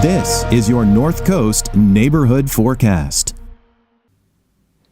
This is your North Coast Neighborhood Forecast.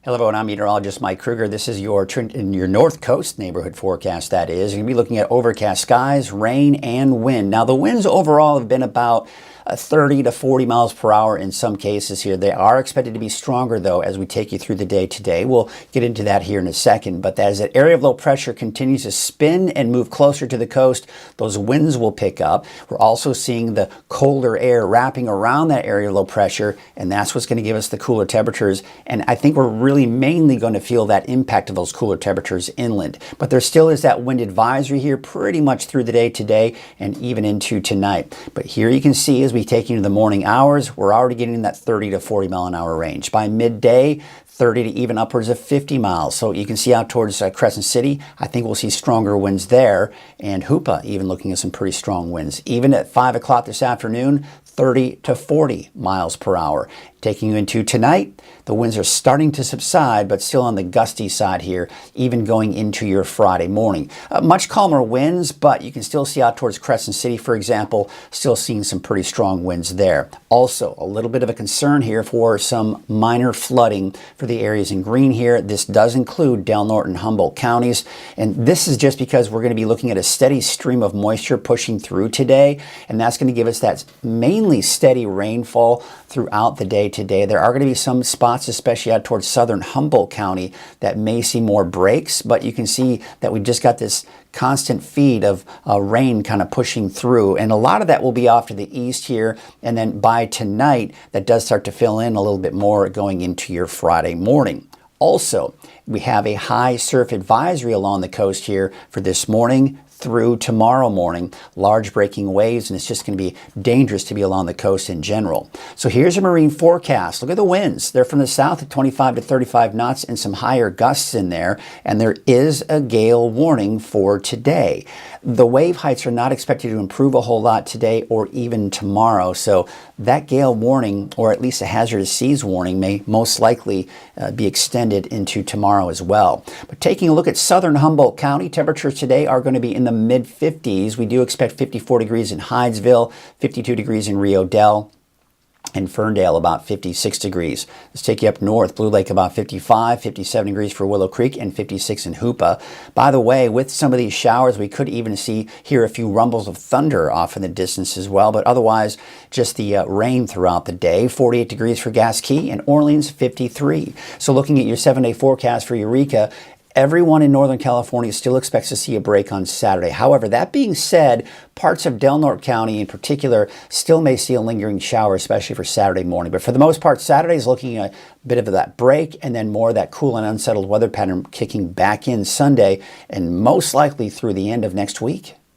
Hello everyone, I'm meteorologist Mike Kruger. This is your North Coast Neighborhood Forecast, that is. You're going to be looking at overcast skies, rain, and wind. Now, the winds overall have been about 30 to 40 miles per hour in some cases here. They are expected to be stronger, though, as we take you through the day today. We'll get into that here in a second. But as that area of low pressure continues to spin and move closer to the coast, those winds will pick up. We're also seeing the colder air wrapping around that area of low pressure, and that's what's going to give us the cooler temperatures. And I think we're really mainly going to feel that impact of those cooler temperatures inland. But there still is that wind advisory here pretty much through the day today and even into tonight. But here you can see, as we take into the morning hours, we're already getting in that 30 to 40 mile an hour range. By midday, 30 to even upwards of 50 miles. So you can see out towards Crescent City, I think we'll see stronger winds there. And Hoopa even looking at some pretty strong winds. Even at 5 o'clock this afternoon, 30 to 40 miles per hour. Taking you into tonight, the winds are starting to subside, but still on the gusty side here, even going into your Friday morning. Much calmer winds, but you can still see out towards Crescent City, for example, still seeing some pretty strong winds there. Also, a little bit of a concern here for some minor flooding for the areas in green here. This does include Del Norte and Humboldt counties, and this is just because we're going to be looking at a steady stream of moisture pushing through today, and that's going to give us that mainly steady rainfall throughout the day today. There are going to be some spots, especially out towards southern Humboldt County, that may see more breaks, but you can see that we just got this constant feed of rain kind of pushing through, and a lot of that will be off to the east here, and then by tonight that does start to fill in a little bit more going into your Friday morning. Also, we have a high surf advisory along the coast here for this morning through tomorrow morning. Large breaking waves, and it's just going to be dangerous to be along the coast in general. So here's a marine forecast. Look at the winds. They're from the south at 25 to 35 knots and some higher gusts in there, and there is a gale warning for today. The wave heights are not expected to improve a whole lot today or even tomorrow, so that gale warning, or at least a hazardous seas warning, may most likely be extended into tomorrow as well. But taking a look at southern Humboldt County, temperatures today are going to be in the mid-50s. We do expect 54 degrees in Hydesville, 52 degrees in Rio Dell, and Ferndale about 56 degrees. Let's take you up north. Blue Lake about 55, 57 degrees for Willow Creek, and 56 in Hoopa. By the way, with some of these showers, we could even hear a few rumbles of thunder off in the distance as well, but otherwise just the rain throughout the day. 48 degrees for Gasquet, and Orleans 53. So looking at your 7-day forecast for Eureka, everyone in Northern California still expects to see a break on Saturday. However, that being said, parts of Del Norte County in particular still may see a lingering shower, especially for Saturday morning. But for the most part, Saturday is looking at a bit of that break, and then more of that cool and unsettled weather pattern kicking back in Sunday, and most likely through the end of next week.